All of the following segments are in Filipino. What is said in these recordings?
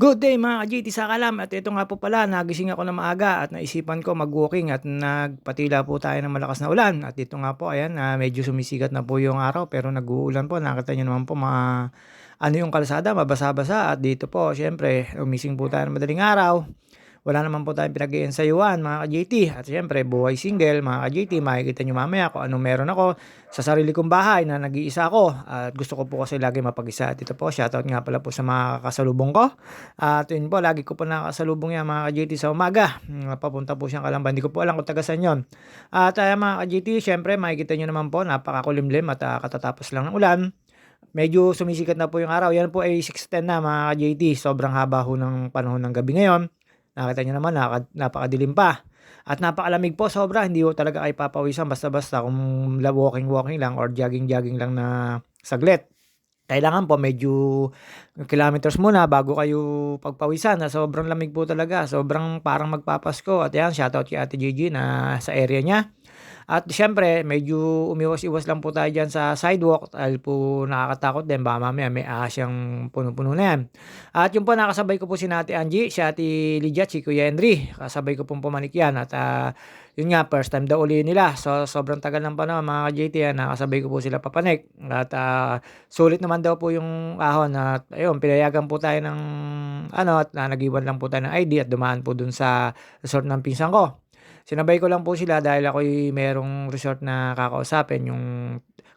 Good day mga ka-GT sa kalam at ito nga po pala nagising ako ng maaga at naisipan ko mag-walking at nagpatila po tayo ng malakas na ulan at dito nga po ayan medyo sumisikat na po yung araw pero nag-uulan po, nakita niyo naman po ano yung kalsada mabasa-basa at dito po siyempre umising po tayo ng madaling araw. Wala naman po tayong pinag-iensayuhan mga ka-GT at siyempre buhay single mga ka-GT, makikita nyo mamaya kung anong meron ako sa sarili kong bahay na nag-iisa ako at gusto ko po kasi lagi mapag-isa at ito po shoutout nga pala po sa mga kasalubong ko at yun po lagi ko po nakakasalubong yan mga ka-GT sa umaga. Papunta po siyang Kalamba, hindi ko po alam kung taga saan yun at mga ka-GT siyempre makikita nyo naman po napakakulimlim at katatapos lang ng ulan. Medyo sumisikat na po yung araw. Yan po ay 6:10 na mga ka-JT. Sobrang haba ho ng panahon ng gabi ngayon. Nakita niyo naman napakadilim pa. At napakalamig po sobra. Hindi ho talaga kayo papawisan basta-basta kung walking-walking lang or jogging-jogging lang na saglit. Kailangan po medyo kilometers muna bago kayo pagpawisan na sobrang lamig po talaga. Sobrang parang magpapasko. At yan, shoutout kay Ate Gigi na sa area niya. At siyempre medyo umiwas-iwas lang po tayo diyan sa sidewalk dahil po nakakatakot din baka mamaya may ahas yang punong-puno na yan. At yun po nakasabay ko po si Ate Angie, si Ate Lydia, si Kuya Henry. Kasabay ko pong pumanik yan at yun nga first time daw uli nila. So sobrang tagal ng panahon mga ka-JT yan, nakasabay ko po sila papanik. At sulit naman daw po yung ahon at ayun pinayagan po tayo ng ano at nag-iwan lang po tayo ng ID at dumaan po dun sa resort ng pinsan ko. Sinabay ko lang po sila dahil ako'y merong resort na kakausapin, yung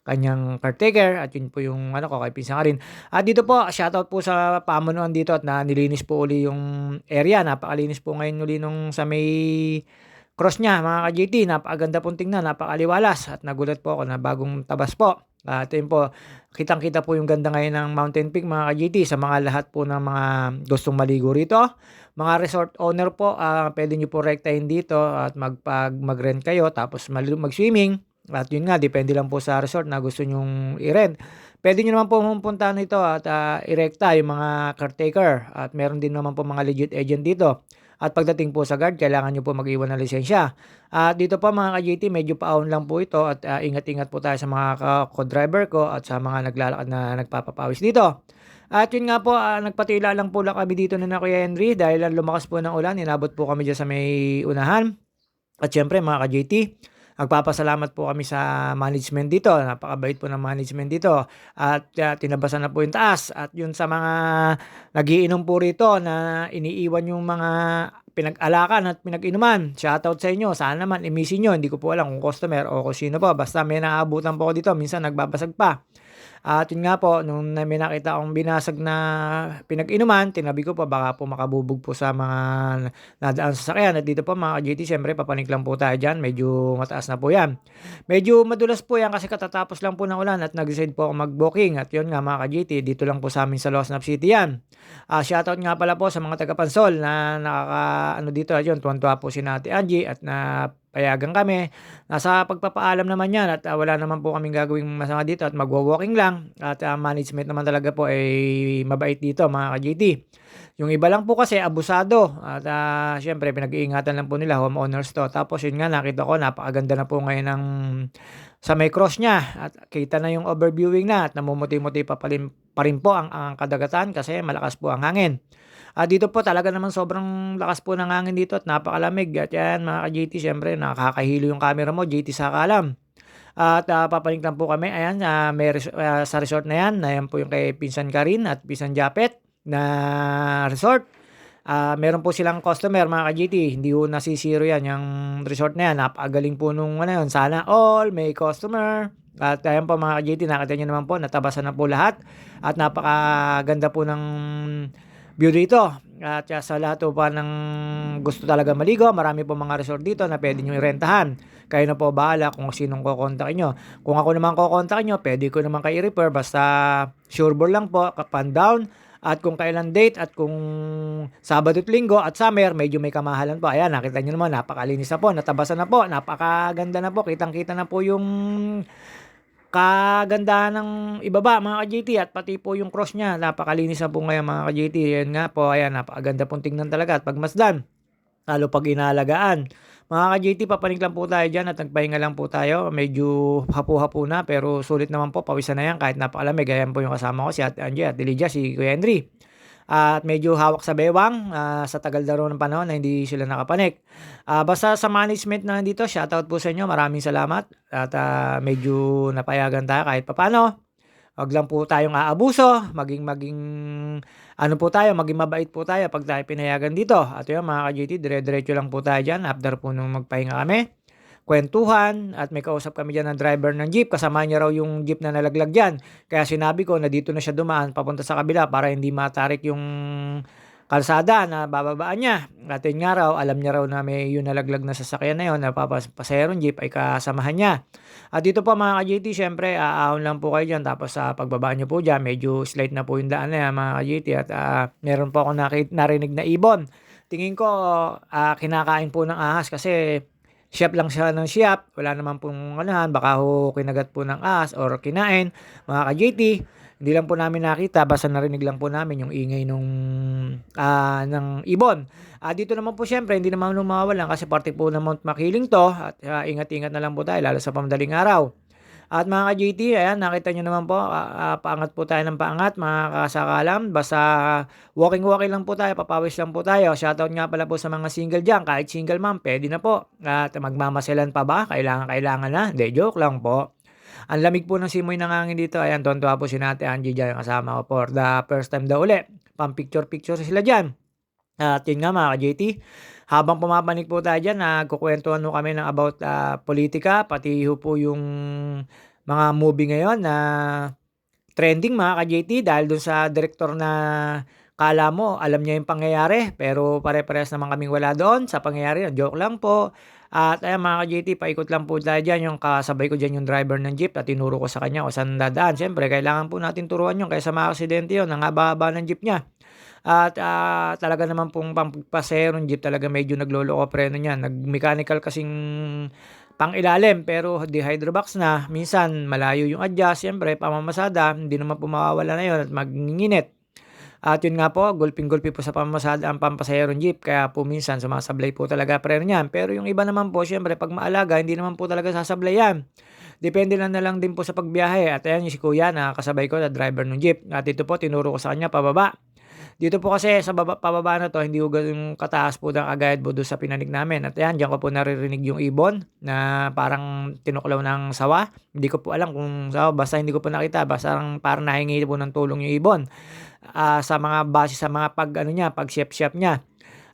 kanyang caretaker at yun po yung ano ko, kay pinsan ka rin. At dito po, shoutout po sa pamunuan dito at nilinis po uli yung area. Napakalinis po ngayon uli nung sa may cross niya mga ka-JT. Napakaganda pong tingnan, napakaliwalas at nagulat po ako na bagong tabas po. At yun po, kitang-kita po yung ganda ngayon ng Mountain Peak mga ka-JT sa mga lahat po ng mga gustong maligo rito. Mga resort owner po, pwede nyo po rektahin dito at mag-rent kayo tapos mag-swimming. At yun nga, depende lang po sa resort na gusto nyong i-rent. Pwede nyo naman po pumuntahan nito at i-rekta yung mga caretaker. At meron din naman po mga legit agent dito. At pagdating po sa guard, kailangan nyo po mag-iwan ng lisensya. At dito pa mga ka-JT, medyo paon lang po ito at ingat-ingat po tayo sa mga co-driver ko at sa mga naglalakad na nagpapapawis dito. At yun nga po, nagpatila lang po lang kami dito na Kuya Henry dahil lumakas po ng ulan. Inabot po kami dyan sa may unahan. At syempre mga ka-JT, nagpapasalamat po kami sa management dito. Napakabait po ng management dito. At tinabasan na po yung taas. At yun sa mga nagiinom po rito na iniiwan yung mga pinag-alakan at pinag-inuman. Shoutout sa inyo. Sana naman imisin nyo. Hindi ko po alam kung customer o kung sino po. Basta may naabutan po ako dito. Minsan nagbabasag pa. At yun nga po, nung may nakita akong binasag na pinag-inuman, tinabi ko pa baka po makabubog po sa mga nadaan sa sakyan. At dito po mga ka-JT, syempre papanik lang po tayo dyan. Medyo mataas na po yan. Medyo madulas po yan kasi katatapos lang po ng ulan at nag-decide po ako mag-booking. At yun nga mga ka-JT, dito lang po sa amin sa Losnap City yan. Shoutout nga pala po sa mga taga-Pansol na nakaka dito. At yun, tuwan-tuwa po si Ate Angie at na payagan kami. Nasa pagpapaalam naman yan at wala naman po kaming gagawing masama dito at magwa-walking lang at management naman talaga po ay mabait dito mga ka-JT. Yung iba lang po kasi abusado at syempre pinag-iingatan lang po nila homeowners to. Tapos yun nga nakita ko napakaganda na po ngayon ng sa may cross niya at kita na yung overviewing na at namumuti-muti pa rin po ang kadagatan kasi malakas po ang hangin. Dito po talaga naman sobrang lakas po ng hangin dito at napakalamig. At yan mga ka-JT, syempre nakakahilo yung camera mo, JT sa kalam. At papanik lang po kami. Ayan, sa resort na yan. Ayan po yung kay Pinsan Karin at Pinsan Japet na resort. Meron po silang customer mga ka-JT. Hindi po nasisiro yan yung resort na yan. Napakagaling po nung yun. Sana all may customer. At ayan po mga ka-JT, nakita nyo naman po, natabasan na po lahat. At napakaganda po ng view dito. At sa lahat po pa ng gusto talaga maligo, marami po mga resort dito na pwede nyo irentahan. Kayo na po bahala kung sinong kukontakin nyo. Kung ako naman kukontakin nyo, pwede ko naman kayo i-refer. Basta sureboard lang po, pan down. At kung kailan date at kung Sabado at Linggo at summer, medyo may kamahalan po. Ayan, nakita nyo naman, napakalinis na po, natabasan na po, napakaganda na po. Kitang-kita na po yung kagandahan ng ibaba mga ka-JT at pati po yung cross niya napakalinis na po ngayon mga ka-JT. Yan nga po, ayan, napakaganda pong tingnan talaga at pagmasdan lalo pag inalagaan. Mga ka-JT, papanik lang po tayo dyan at nagpahinga lang po tayo. Medyo hapu-hapu na pero sulit naman po, pawisan na yan kahit napakalamig. Ayan po yung kasama ko, si Ate Angie at Lydia, si Kuya Henry. at medyo hawak sa bewang, sa tagal na raw ng panahon na hindi sila nakapanik. Basta sa management na nandito, shoutout po sa inyo, maraming salamat at, medyo napayagan tayo kahit papaano. Wag lang po tayong aabuso, maging ano po tayo, maging mabait po tayo 'pag tayo pinayagan dito. At 'yun mga ka-GT, dire-diretso lang po tayo diyan after po nung magpahinga kami, kuwentuhan at may kausap kami diyan ng driver ng jeep, kasama niya raw yung jeep na nalaglag diyan. Kaya sinabi ko na dito na siya dumaan papunta sa kabila para hindi matarik yung kalsada na bababaan niya. At yun nga raw, alam niya raw na may yung nalaglag na sasakyan na yun na pasaherong jeep ay kasamahan niya. At dito po mga ka-GT, syempre aahon lang po kayo diyan tapos sa pagbaba niyo po diyan, medyo slight na po yung daan na yan mga ka-GT at meron po akong narinig na ibon. Tingin ko kinakain po ng ahas kasi siyap lang siya ng siyap, wala naman pong anuhan, baka ho kinagat po ng ahas or kinain mga ka-GT. Hindi lang po namin nakita, basta narinig lang po namin yung ingay ng ibon. Dito naman po siyempre hindi naman mawawalan kasi parte po ng Mount Makiling 'to at, ingat-ingat na lang po tayo lalo sa pamadaling araw. At mga ka-GT, ayan nakita niyo naman po, paangat po tayo ng paangat mga kasakalam. Basta walking-walking lang po tayo, papawis lang po tayo. Shoutout nga pala po sa mga single diyan, kahit single mom puwede na po. At magmamaselan pa ba? Kailangan na? Hindi, joke lang po. Ang lamig po ng simoy ng hangin dito. Ayan, tuwang-tuwa po si Ate Angie diyan, kasama ko for the first time daw uli. Pam-picture-picture sila diyan. At yun nga mga ka-JT, habang pumapanig po tayo diyan, nagkukuwentuhan ho kami ng about, politika, pati ho po yung mga movie ngayon na trending mga ka-JT dahil dun sa direktor na akala mo alam niya yung pangyayari, pero pare-parehas naman kaming wala doon sa pangyayari, joke lang po. At ayan mga ka-JT, paikot lang po tayo diyan, yung kasabay ko diyan yung driver ng jeep at tinuro ko sa kanya kung saan dadaan. Siyempre kailangan po natin turuan yun kaysa maaksidente yun, ang haba-haba ng jeep niya. At, talaga naman pong pampasaherong jeep talaga medyo nagloloko preno niyan, nag-mechanical kasing pang-ilalim pero di-hydrobox na, minsan malayo yung adjust, siyempre pamamasada hindi naman po mawawala na yun at manginginit. At yun nga po, gulping-gulpi po sa pamamasada ang pampasaherong jeep kaya po minsan sumasablay po talaga preno niyan. Pero yung iba naman po siyempre 'pag maalaga hindi naman po talaga sasablay yan. Depende lang na lang din po sa pagbiyahe at ayan yung si kuya na kasabay ko na driver ng jeep at dito po tinuro ko sa kanya pababa. Dito po kasi sa pababa na 'to hindi ho gano'n kataas po ng agad po do'n sa pinanig namin at ayan diyan ko po naririnig yung ibon na parang tinuklaw ng sawa. Hindi ko po alam kung sawa basta hindi ko po nakita parang nahingi po ng tulong yung ibon, sa mga base sa mga pag-ano niya, pag-siyap-siyap niya.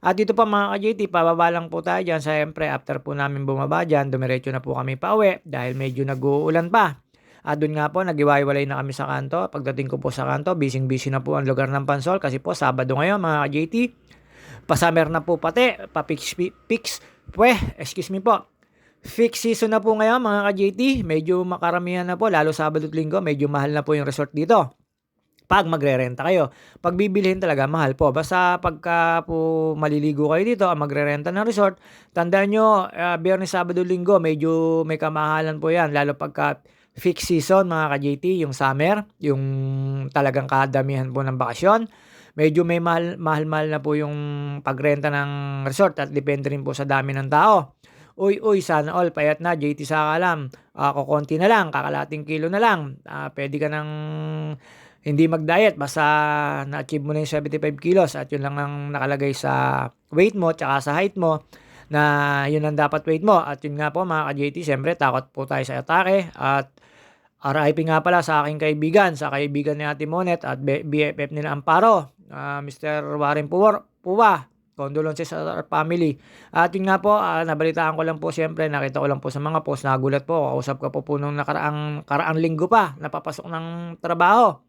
At dito po mga ka-JT pababa lang po tayo diyan siyempre after po namin bumaba diyan dumiretso na po kami pauwi dahil medyo nag-uulan pa. Dun nga po naghiwa-hiwalay na kami sa kanto. Pagdating ko po sa kanto, bising-busy na po ang lugar ng Pansol kasi po Sabado ngayon mga ka-JT. Pa-summer na po pati, excuse me po. Fix season na po ngayon mga ka-JT. Medyo makaramihan na po, lalo Sabado at Linggo, medyo mahal na po yung resort dito. Pag magrerenta kayo. Pag bibilhin talaga mahal po. Basta pagka po maliligo kayo dito, magrerenta ng resort, tandaan nyo, Biyernes, Sabado, Linggo, medyo may kamahalan po yan. Lalo pagka fixed season mga ka-JT, yung summer, yung talagang kadamihan po ng bakasyon. Medyo may mahal-mahal na po yung pagrenta ng resort at depende rin po sa dami ng tao. Uy, sana all, payat na, JT Sakalam. Kukonti na lang, kakalating kilo na lang. Pwede ka ng hindi mag-diet, basta na-achieve mo na yung 75 kilos at yun lang ang nakalagay sa weight mo tsaka sa height mo na yun ang dapat weight mo. At yun nga po mga ka-JT, siyempre takot po tayo sa atake at RIP nga pala sa aking kaibigan, sa kaibigan ni Ate Monet at BFF nila Amparo, Mr. Warren Puwa. Condolences sa our family. At yun nga po, nabalitaan ko lang po siyempre, nakita ko lang po sa mga post, nagulat po, kausap ko po nung nakaraang linggo pa, napapasok ng trabaho.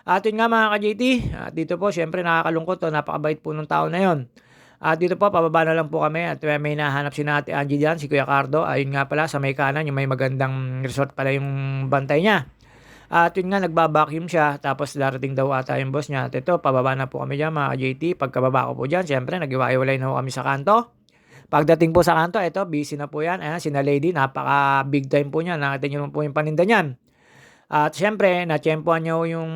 At yun nga mga ka-JT, at dito po siyempre nakakalungkot to, napakabait po ng tao na yon. At dito po, pababa na lang po kami at may nahanap si Ate Angie diyan, si Kuya Cardo. Ayun nga pala, sa may kanan, yung may magandang resort pala yung bantay niya. At yun nga, nagba-vacuum siya, tapos darating daw ata yung boss niya. At ito, pababa na po kami dyan mga JT. Pagkababa ko po dyan, siyempre, nag-iwalay na po kami sa kanto. Pagdating po sa kanto, ito, busy na po yan. Ayan, si na lady, napaka big time po niya. Nakita niyo po yung paninda niyan. At siyempre, natsyempohan niyo yung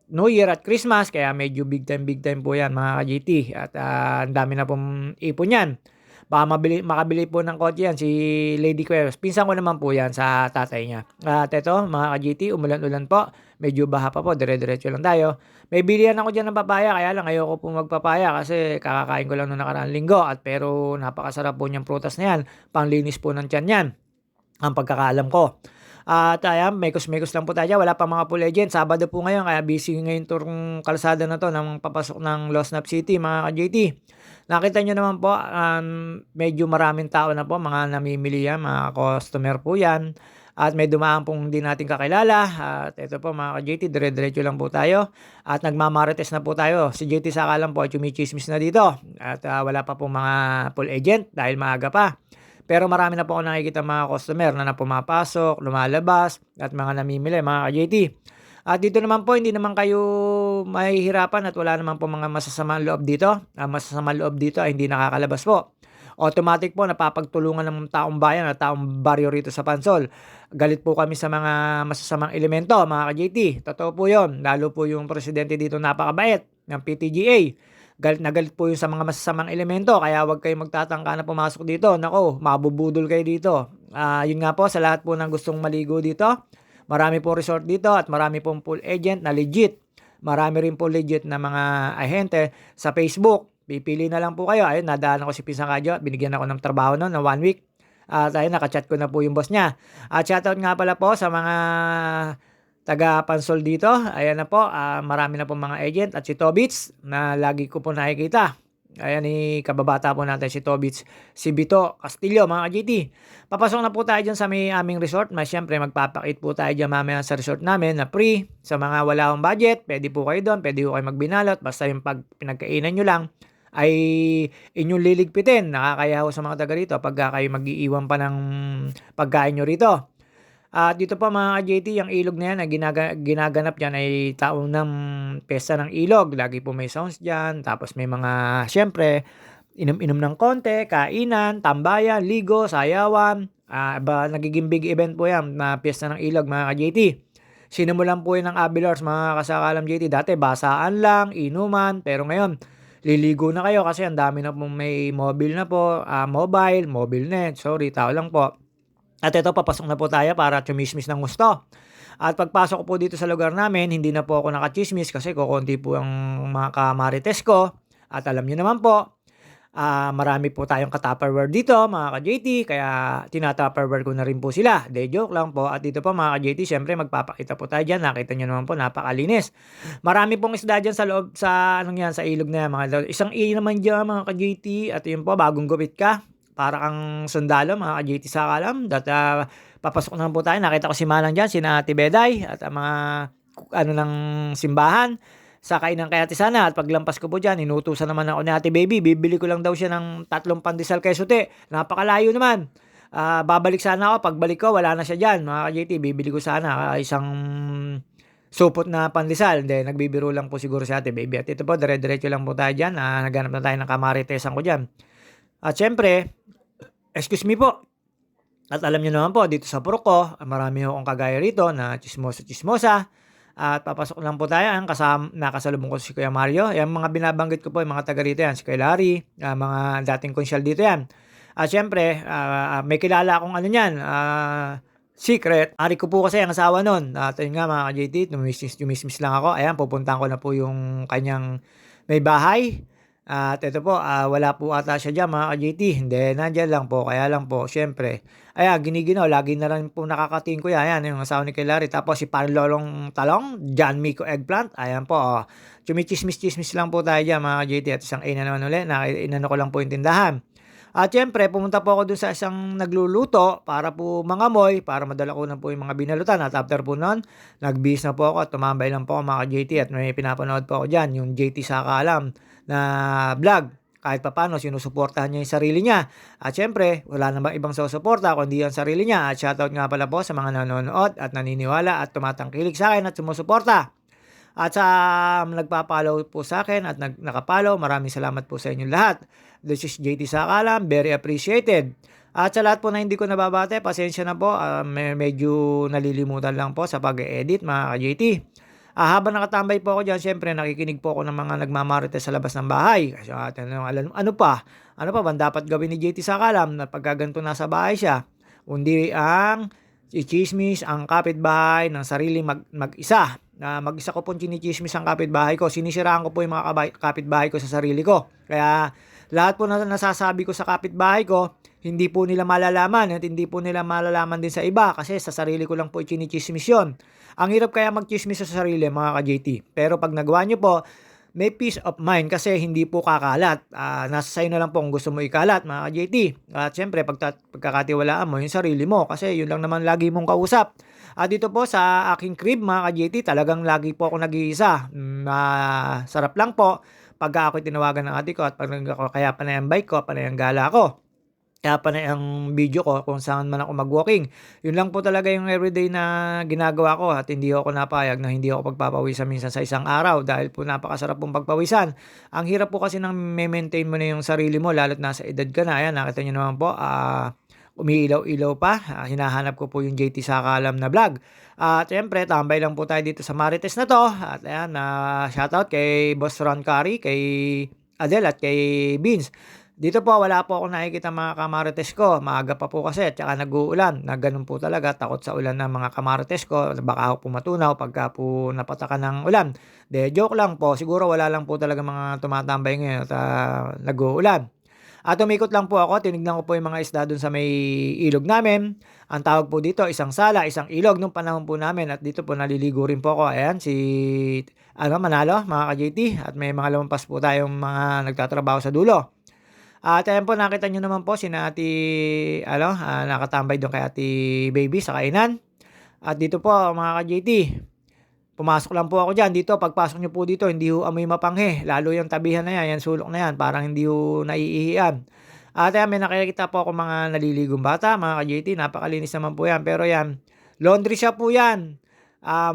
New Year at Christmas, kaya medyo big time po yan mga ka-JT. At ang dami na pong ipon yan. Baka makabili po ng kotse yan si Lady Cuevas. Pinsan ko naman po yan sa tatay niya. At ito mga ka-GT, umulan-ulan po. Medyo baha pa po, dire-diretso lang tayo. May bilihan ako diyan ng papaya kaya lang ayoko po magpapaya kasi kakakain ko lang nung nakaraang linggo pero napakasarap po niyang prutas na 'yan, panlinis po ng tiyan 'yan, ang pagkakaalam ko. At ayan, mekos-mekos lang po tayo diyan, wala pang mga Full Legend. Sabado po ngayon kaya busy ngayon 'tong kalsada na 'to ng papasok ng Losnap City mga ka-JT. Nakita niyo naman po, medyo maraming tao na po, mga namimili 'yan, mga customer po 'yan. At may dumaan pong hindi natin kakilala at ito po mga ka-JT, dire-diretso lang po tayo at nagmamarites na po tayo. Si JT Saka lang po ay tsumi-tsismis na dito at wala pa pong mga full agent dahil maaga pa. Pero marami na po ako nakikitang mga customer na pumapasok, lumalabas at mga namimili mga ka-JT. At dito naman po hindi naman kayo mahihirapan at wala naman po mga masasamang loob dito. Ang masasamang loob dito ay hindi nakakalabas po. Automatic po napapagtulungan ng taong bayan at taong baryo rito sa Pansol. Galit po kami sa mga masasamang elemento mga ka-JT. Totoo po 'yon. Lalo po yung presidente dito napakabait ng PTGA. Galit na galit po yung sa mga masasamang elemento kaya huwag kayong magtatangka na pumasok dito. Nako, mabubudol kayo dito. Yun nga po sa lahat po ng gustong maligo dito. Marami po resort dito at marami pong full agent na legit. Marami rin po legit na mga ahente sa Facebook. Pipili na lang po kayo. Ayun, nadaanan ko si Pisang Kadyo. Binigyan ako ng trabaho noon na 1 week. At ayun, nakachat ko na po yung boss niya. At shoutout nga pala po sa mga taga-Pansol dito. Ayan na po, marami na po mga agent. At si Tobits na lagi ko po nakikita. Ayan ni kababata po natin si Tobits, si Bito Castillo mga ka-GT. Papasok na po tayo dyan sa may aming resort. Siyempre magpapakit po tayo dyan mamaya sa resort namin na free. Sa mga wala akong budget, pwede po kayo doon. Pwede po kayo magbinalot. Basta yung pinagkainan nyo lang ay inyong liligpitin. Nakakayaw sa mga taga rito pagka kayo mag-iiwan pa ng pagkain nyo rito. At dito pa mga ka-JT, yung ilog na yan na ginaganap dyan ay taon ng pesta ng ilog. Lagi po may sounds dyan. Tapos may mga, syempre, inom-inom ng konti, kainan, tambayan, ligo, sayawan. Nagiging big event po yan na pesta ng ilog mga ka-JT. Sinimulan po yun ng Abilars mga kasakalam JT. Dati basaan lang, inuman. Pero ngayon, liligo na kayo kasi ang dami na po may mobile na po. Mobile net. Sorry, tao lang po. At ito, papasok na po tayo para chumismis ng gusto. At pagpasok ko po dito sa lugar namin, hindi na po ako nakachismis kasi kukunti po ang mga kamarites ko. At alam niyo naman po, marami po tayong ka-Tupperware dito mga ka-JT, kaya tina-Tupperware ko na rin po sila. De joke lang po. At dito po mga ka-JT, syempre magpapakita po tayo dyan. Nakita niyo naman po, napakalinis. Marami pong isda dyan sa loob, sa sa ilog na yan. Isang naman dyan mga ka-JT. At yun po, bagong gupit ka. Para kang sundalo, mga ka-JT Saka alam. Papasok naman po tayo. Nakita ko si Manang dyan, si Ate Beday, at ang mga ng simbahan. Sakay ng kay Ate Sana. At paglampas ko po dyan, inutusan naman ako ni Ate Baby. Bibili ko lang daw siya ng 3 pandesal kesote. Napakalayo naman. Babalik sana ako. Pagbalik ko, wala na siya dyan. Mga ka-JT, bibili ko sana isang supot na pandesal. Hindi, nagbibiro lang po siguro si Ate Baby. At ito po, dire-diretso lang po tayo dyan. Naghanap na tayo ng kamaritesan ko dyan. At syempre, excuse me po. At alam niyo naman po, dito sa Purok ko, marami akong kagaya rito na chismosa-chismosa. At papasok lang po tayo. Nakasalubong ko si Kuya Mario. Yung mga binabanggit ko po, yung mga taga rito yan. Si Kuya Larry, mga dating konsyal dito yan. At syempre, may kilala akong secret. Ari ko po kasi ang asawa nun. At yun nga mga ka-JT, tumismis lang ako. Ayan, pupuntahan ko na po yung kanyang may bahay. At ito po, wala po ata siya dyan mga ka-JT. Hindi, nandyan lang po. Kaya lang po, syempre. Giniginaw. Lagi na lang po nakakatingin ko yan. Ayan, yung asawa ni Kuya Larry. Tapos si Panlolong Talong, John Mico Eggplant. Ayan po, chumichismis-chismis lang po tayo dyan mga ka-JT. At isang ina naman ulit. Inano ko lang po yung tindahan. At syempre, pumunta po ako dun sa isang nagluluto para po mangamoy, para madala ko na po yung mga binalutan. At after po nun, nagbihis na po ako at tumambay lang po ako mga ka-JT. At may pinapanood po ako dyan, yung JT Saka alam na vlog. Kahit papano, sinusuportahan niya yung sarili niya. At syempre, wala namang ibang susuporta kundi yung sarili niya. At shoutout nga pala po sa mga nanonood at naniniwala at tumatangkilik sa akin at sumusuporta. At sa nagpa-follow po sa akin at nakapollow, maraming salamat po sa inyong lahat. This is JT Saka alam, very appreciated. At sa lahat po na hindi ko nababate, pasensya na po, medyo nalilimutan lang po sa pag-edit mga ka-JT. Habang nakatambay po ako dyan, syempre nakikinig po ako ng mga nagmamarites sa labas ng bahay. Kasi ano pa ba dapat gawin ni JT Saka alam na pagkaganto nasa bahay siya? Kundi ang chismis, ang kapitbahay ng sarili mag-isa. na mag-isa ko pong chinichismis ang kapitbahay ko. Sinisiraan ko po yung mga kapitbahay ko sa sarili ko. Kaya lahat po na nasasabi ko sa kapitbahay ko, hindi po nila malalaman at hindi po nila malalaman din sa iba kasi sa sarili ko lang po chinichismis yun. Ang hirap kaya magchismis sa sarili mga ka-JT. Pero pag nagawa nyo po, may peace of mind kasi hindi po kakalat. Nasa sa'yo na lang po kung gusto mo ikalat mga ka-JT. At syempre pagkakatiwalaan mo yung sarili mo kasi yun lang naman lagi mong kausap. Dito po sa aking crib mga ka-JT, talagang lagi po ako nag-iisa. Sarap lang po pagka ako'y tinawagan ng ate ko at pag kaya panay ang bike ko, panay ang gala ko. Kaya panay ang video ko kung saan man ako mag-walking. Yun lang po talaga yung everyday na ginagawa ko at hindi ako napayag na hindi ako pagpapawisan minsan sa isang araw dahil po napakasarap pong pagpawisan. Ang hirap po kasi nang maintain mo na yung sarili mo lalo't nasa edad ka na. Ayan, nakita nyo naman po, umiilaw-ilaw pa. Hinahanap ko po yung JT Sakalam na vlog. At syempre, tambay lang po tayo dito sa Marites na to. At ayan, shoutout kay Boss Ron Curry, kay Adel at kay Beans. Dito po, wala po akong nakikita mga kamarites ko. Maaga pa po kasi, tsaka nag-uulan. Na ganun po talaga, takot sa ulan ng mga kamarites ko. Baka ako po matunaw pagka po napataka ng ulan. Joke lang po. Siguro wala lang po talaga mga tumatambay ngayon at nag-uulan. At umikot lang po ako, tinignan ko po yung mga isda dun sa may ilog namin. Ang tawag po dito, isang sala, isang ilog nung panahon po namin. At dito po naliligo rin po ako. Ayan, si Manalo, mga ka-JT. At may mga lumampas po tayong mga nagtatrabaho sa dulo. At ayan po, nakita nyo naman po si Ate, nakatambay doon kay Ate Baby sa kainan. At dito po mga ka-JT, pumasok lang po ako dyan. Dito, pagpasok nyo po dito, hindi ho amoy mapanghe. Lalo yung tabihan na yan, sulok na yan, parang hindi ho naiihian. At ayan, may nakikita po ako mga naliligong bata, mga ka-JT, napakalinis naman po yan. Pero yan, laundry shop po yan.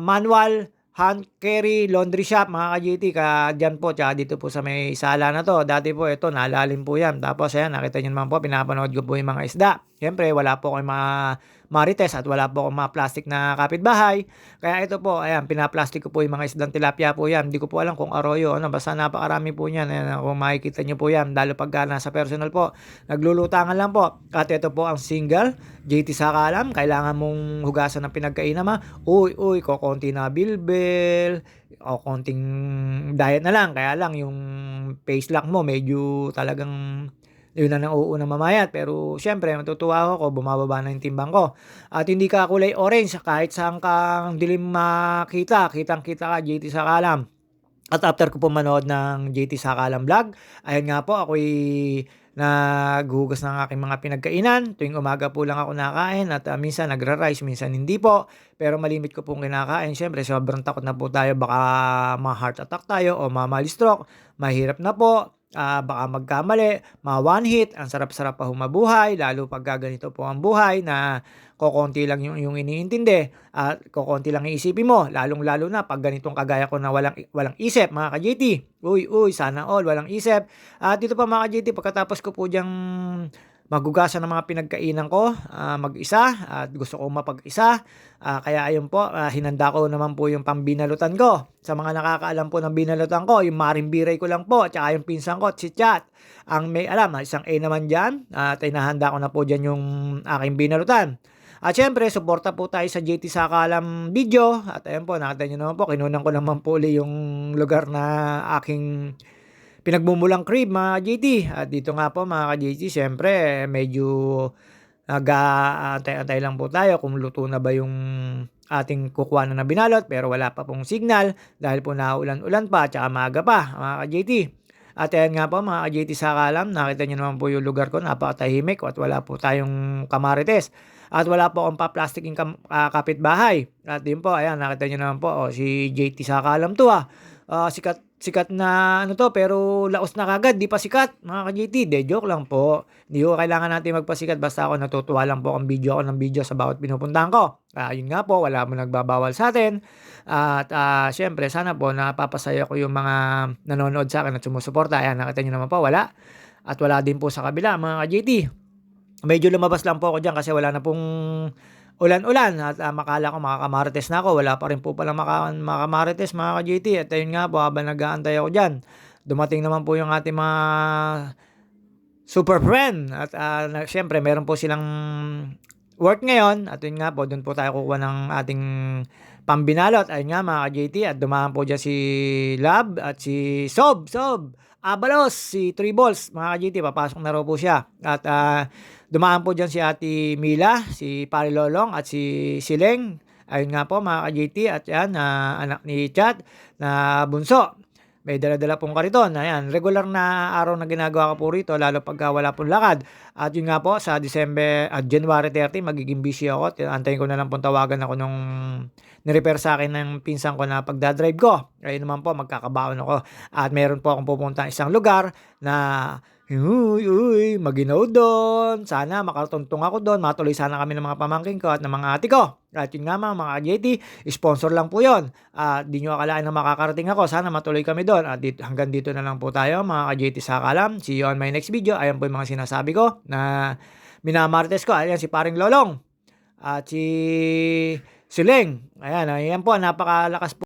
Manual hand carry laundry shop mga ka-JT dyan po tsaka dito po sa may sala na to. Dati po ito nalalim po yan. Tapos ayan nakita nyo naman po pinapanood ko po yung mga isda. Siyempre wala po akong mga marites at wala po akong mga plastic na kapitbahay. Kaya ito po ayan pinaplastic ko po yung mga isdang tilapia po yan. Hindi ko po alam kung arroyo basta napakarami po yan. Ayan, kung makikita nyo po yan lalo pagka nasa personal po. Naglulutangan lang po. At ito po ang single JT Sakalam. Kailangan mong hugasan ng pinagkainan uy kokonti na bilbil o konting diet na lang. Kaya lang yung face lock mo medyo talagang yun na nauunang mamayat. Pero syempre matutuwa ako bumababa na yung timbang ko. At hindi ka kulay orange kahit saan kang dilim makita. Kitang-kita ka JT Sakalam. At after ko po manood ng JT Sakalam vlog, ayun nga po ako'y naghuhugas ng aking mga pinagkainan. Tuwing umaga po lang ako nakain at minsan nagra-rice, minsan hindi po. Pero malimit ko pong kinakain. Siyempre, sobrang takot na po tayo. Baka ma-heart attack tayo o ma-stroke. Mahirap na po. Baka magkamali, one hit, ang sarap-sarap pa humabuhay, lalo pag ganito po ang buhay na kokonti lang yung iniintindi at kokonti lang iisipin mo, lalong-lalo na pag ganitong kagaya ko na walang isip mga ka-JT. Uy, sana all, walang isip. At dito pa mga ka-JT, pagkatapos ko po diyang magugasan ng mga pinagkainan ko mag-isa at gusto ko mapag-isa. Kaya ayun po, hinanda ko naman po yung pambinalutan ko. Sa mga nakakaalam po ng binalutan ko, yung marimbiray ko lang po, tsaka yung pinsan ko, si Chat. Ang may alam, isang A naman dyan. At inahanda ko na po dyan yung aking binalutan. At syempre, suporta po tayo sa JT Sakalam video. At ayun po, nakita nyo naman po, kinunan ko naman po yung lugar na aking pinagmumulang crib mga JT. At dito nga po mga ka-JT, syempre medyo nag-aantay-antay lang po tayo kung luto na ba yung ating kukuha na binalot pero wala pa pong signal dahil po naulan-ulan pa at maaga pa mga ka-JT. At ayan nga po mga ka-JT Sakalam, nakita nyo naman po yung lugar ko, napakatahimik at wala po tayong kamarites. At wala po akong pa-plastic yung kapitbahay. At din po, ayan, nakita nyo naman po, si JT Sakalam to sikat na to pero laos na kagad, di pa sikat mga ka-JT. Joke lang po. Hindi ko kailangan natin magpasikat basta ako natutuwa lang po ang video ako ng video sa bawat pinupuntahan ko. Yun nga po, wala mo nagbabawal sa atin. At syempre sana po napapasaya ko yung mga nanonood sa akin at sumusuporta. Ayan, nakita nyo naman po, wala. At wala din po sa kabila mga ka-JT. Medyo lumabas lang po ako dyan kasi wala na pong ulan-ulan at makala ko makakamarites na ako. Wala pa rin po palang makakamarites mga ka-JT. At ayun nga po, habang nag-aantay ako dyan, dumating naman po yung ating mga super friend. At syempre, meron po silang work ngayon. At yun nga po, doon po tayo kukuha ng ating pambinalot. Ayun nga mga ka-JT, at dumaan po diyan si Lab at si Sob Abalos, si Three Balls mga ka-JT, papasok na raw po siya. At dumaan po diyan si Ate Mila, si Pare Lolong at si Sileng. Ayun nga po mga ka-JT, at yan anak ni Chat na bunso. May dala-dala pong kariton. Ayan, regular na araw na ginagawa ko po rito, lalo pagka wala pong lakad. At yun nga po, sa January 30, magiging busy ako. Antayin ko na lang pong tawagan ako nung nirepair sa akin ng pinsan ko na pagdadrive ko. Ayun naman po, magkakabaon ako. At meron po akong pupunta isang lugar na maginaw doon. Sana makatuntong ako doon. Matuloy sana kami ng mga pamangkin ko at ng mga ate ko. At yun nga mga JT, sponsor lang po yun. At di nyo akalain na makakarating ako. Sana matuloy kami doon. At hanggang dito na lang po tayo mga JT sa kalam. See you on my next video. Ayan po yung mga sinasabi ko na minamartes ko. Ayan si Paring Lolong. At si Sileng. Ayan po, napakalakas po